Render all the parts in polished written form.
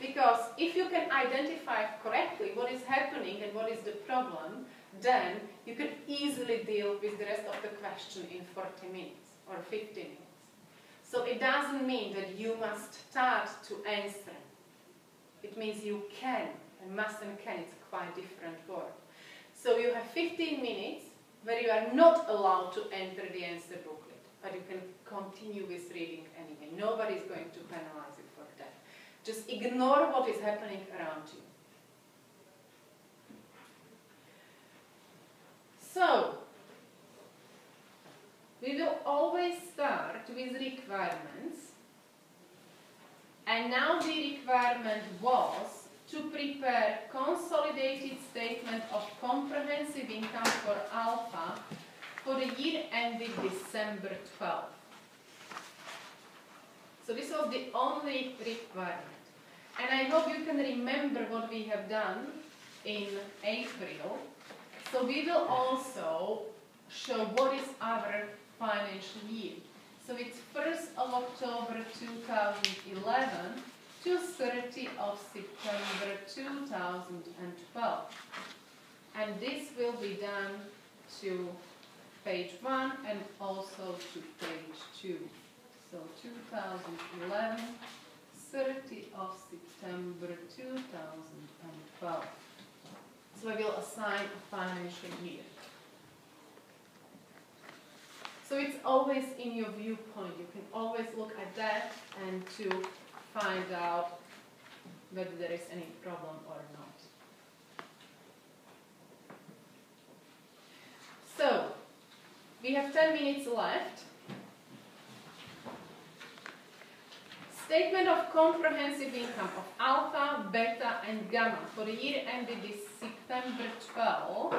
Because if you can identify correctly what is happening and what is the problem, then you can easily deal with the rest of the question in 40 minutes or 50 minutes. So it doesn't mean that you must start to answer. It means you can, and must and can, it's quite different word. So you have 15 minutes where you are not allowed to enter the answer booklet, but you can continue with reading anyway. Nobody is going to penalize you for that. Just ignore what is happening around you. So, we will always start with requirements. And now the requirement was to prepare consolidated statement of comprehensive income for Alpha for the year ending December 12. So this was the only requirement. And I hope you can remember what we have done in April. So we will also show what is our financial year. So it's 1st of October 2011 to 30 of September 2012. And this will be done to page 1 and also to page 2. So 2011, 30 of September 2012. So I will assign a financial year. So it's always in your viewpoint. You can always look at that and to find out whether there is any problem or not. So, we have 10 minutes left. Statement of comprehensive income of Alpha, Beta and Gamma for the year ended this September 12.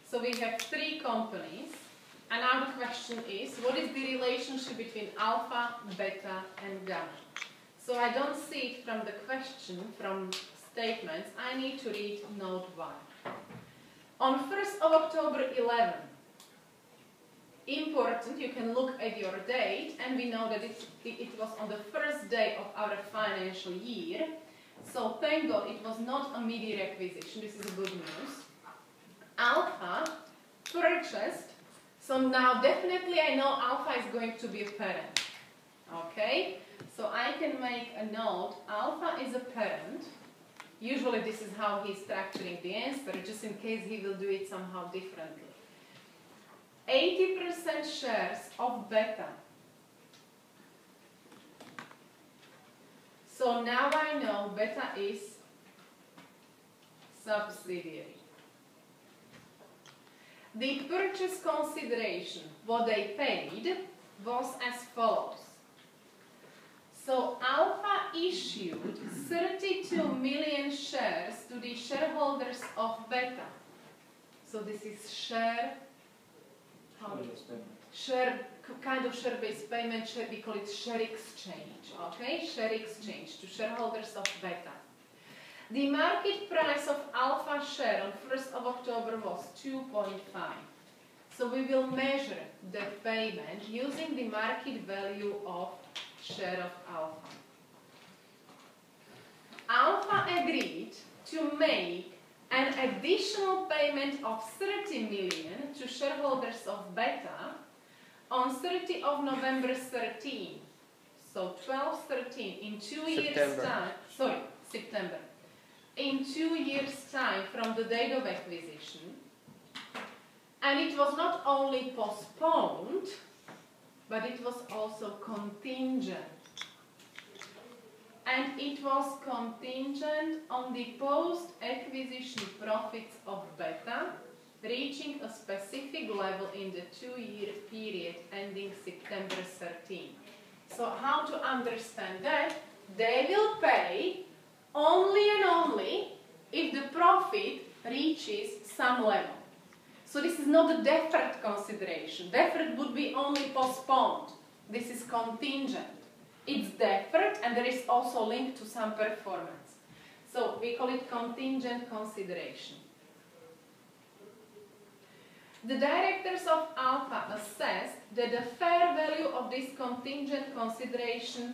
So we have 3 companies, and now the question is, what is the relationship between Alpha, Beta and Gamma? So I don't see it from the question, from statements, I need to read note 1. On 1st of October 11, important, you can look at your date, and we know that it was on the first day of our financial year. So thank God it was not a midi requisition, this is good news. Alpha purchased, so now definitely I know Alpha is going to be a parent. Okay, so I can make a note, Alpha is a parent. Usually this is how he's structuring the answer, just in case he will do it somehow differently. 80% shares of Beta. So now I know Beta is subsidiary. The purchase consideration, what they paid, was as follows. So Alpha issued 32 million shares to the shareholders of Beta. So this is share, kind of share-based payment, we call it share exchange, okay? Share exchange to shareholders of Beta. The market price of Alpha share on 1st of October was 2.5. So we will measure the payment using the market value of share of Alpha. Alpha agreed to make an additional payment of 30 million to shareholders of Beta on 30 of November 13. So 12-13 in 2 years' time. Sorry, September. In 2 years' time from the date of acquisition. And it was not only postponed, but it was also contingent. And it was contingent on the post-acquisition profits of Beta reaching a specific level in the 2-year period ending September 13. So how to understand that? They will pay only and only if the profit reaches some level. So this is not a deferred consideration. Deferred would be only postponed. This is contingent. It's deferred and there is also linked to some performance. So we call it contingent consideration. The directors of Alpha assessed that the fair value of this contingent consideration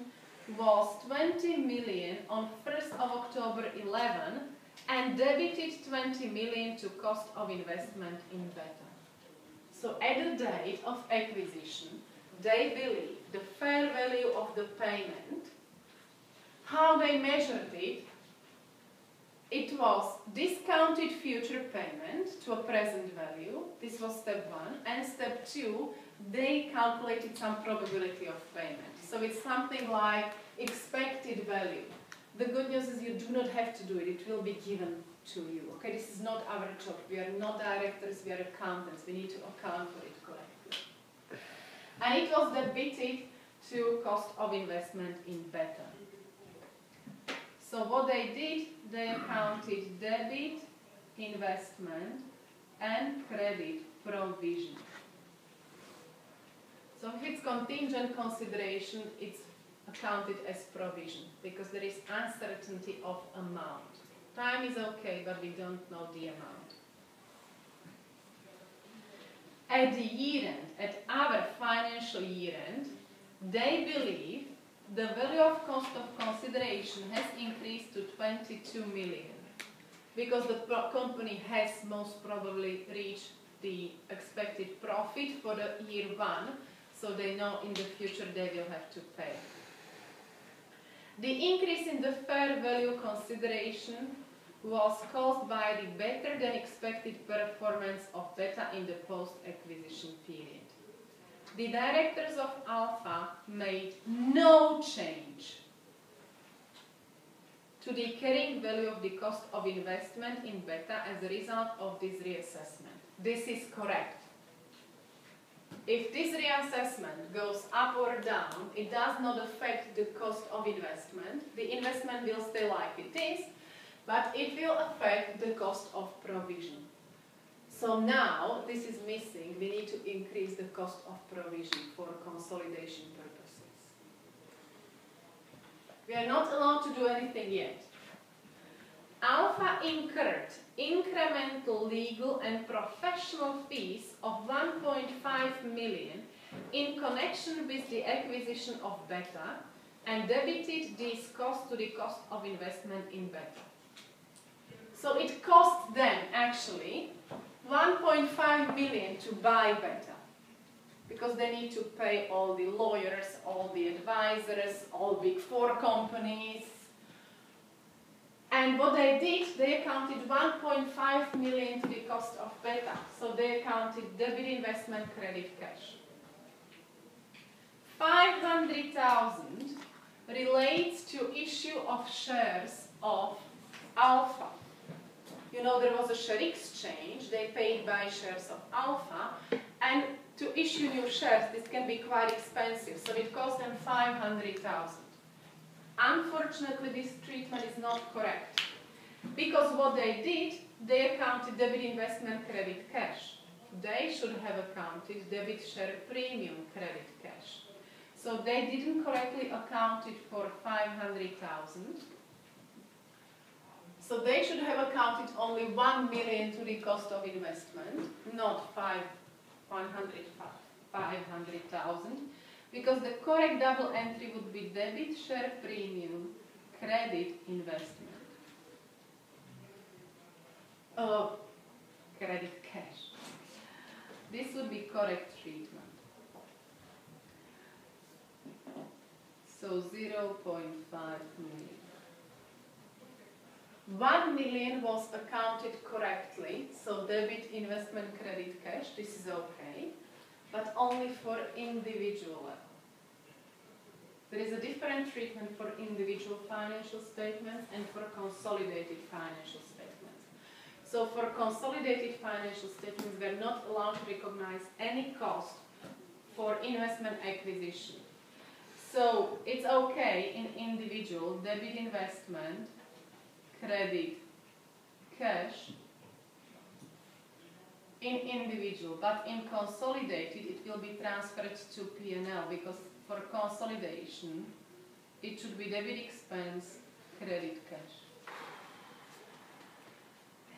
was 20 million on 1st of October 11 and debited 20 million to cost of investment in beta. So at the date of acquisition, they believe the fair value of the payment, how they measured it, it was discounted future payment to a present value. This was step 1. And step 2, they calculated some probability of payment. So it's something like expected value. The good news is you do not have to do it. It will be given to you. Okay, this is not our job. We are not directors, we are accountants. We need to account for it correctly. And it was debited to cost of investment in beta. So what they did, they accounted debit, investment, and credit provision. So if it's contingent consideration, it's accounted as provision because there is uncertainty of amount. Time is okay, but we don't know the amount. At the year end, at our financial year end, they believe the value of cost of consideration has increased to 22 million because the company has most probably reached the expected profit for the year 1, so they know in the future they will have to pay. The increase in the fair value consideration was caused by the better than expected performance of beta in the post-acquisition period. The directors of Alpha made no change to the carrying value of the cost of investment in beta as a result of this reassessment. This is correct. If this reassessment goes up or down, it does not affect the cost of investment. The investment will stay like it is, but it will affect the cost of provision. So now, this is missing. We need to increase the cost of provision for consolidation purposes. We are not allowed to do anything yet. Alpha incurred incremental legal and professional fees of 1.5 million in connection with the acquisition of beta and debited these costs to the cost of investment in beta. So it cost them actually 1.5 million to buy beta because they need to pay all the lawyers, all the advisors, all Big 4 companies. And what they did, they accounted 1.5 million to the cost of beta. So they accounted debit, investment, credit, cash. 500,000 relates to issue of shares of Alpha. You know, there was a share exchange, they paid by shares of Alpha, and to issue new shares, this can be quite expensive, so it cost them 500,000. Unfortunately, this treatment is not correct, because what they did, they accounted debit, investment, credit, cash. They should have accounted debit, share, premium, credit, cash. So they didn't correctly account it for 500,000. So they should have accounted only 1 million to the cost of investment, not 500,000, because the correct double entry would be debit, share, premium, credit, investment. Credit, cash. This would be correct treatment. So 0.5 million. 1 million was accounted correctly, so debit, investment, credit, cash, this is okay, but only for individual level. There is a different treatment for individual financial statements and for consolidated financial statements. So for consolidated financial statements, we are not allowed to recognize any cost for investment acquisition. So it's okay in individual, debit, investment, credit, cash, in individual, but in consolidated it will be transferred to P&L because for consolidation it should be debit, expense, credit, cash.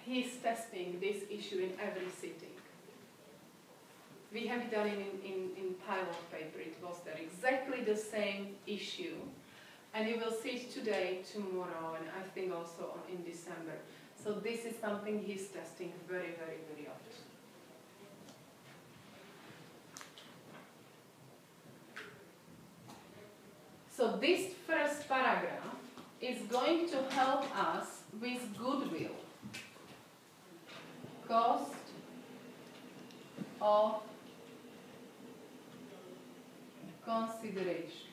He's testing this issue in every sitting. We have it done in pilot paper, it was there exactly the same issue And you will see it today, tomorrow, and I think also in December. So this is something he's testing very, very, very often. So this first paragraph is going to help us with goodwill. Cost of consideration.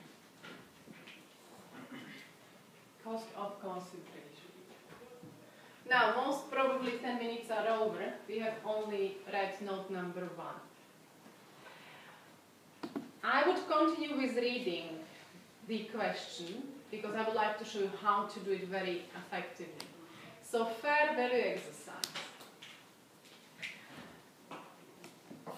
Cost of consideration. Now, most probably 10 minutes are over. We have only read note number 1. I would continue with reading the question because I would like to show you how to do it very effectively. So, fair value exercise.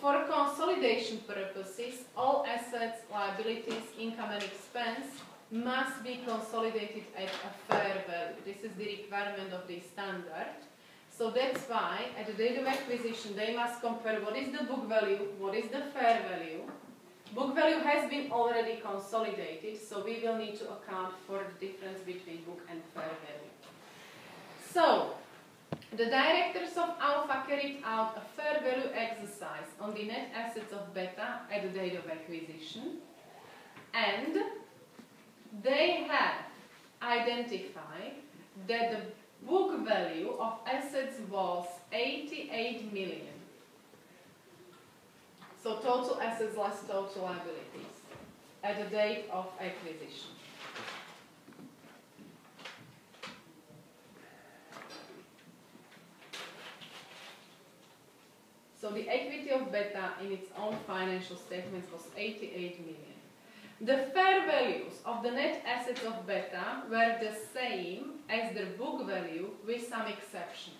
For consolidation purposes, all assets, liabilities, income and expense must be consolidated at a fair value. This is the requirement of the standard. So that's why at the date of acquisition they must compare what is the book value, what is the fair value. Book value has been already consolidated, so we will need to account for the difference between book and fair value. So, the directors of Alpha carried out a fair value exercise on the net assets of Beta at the date of acquisition, and they have identified that the book value of assets was 88 million. So total assets less total liabilities at the date of acquisition. So the equity of Beta in its own financial statements was 88 million. The fair values of the net assets of Beta were the same as their book value with some exceptions.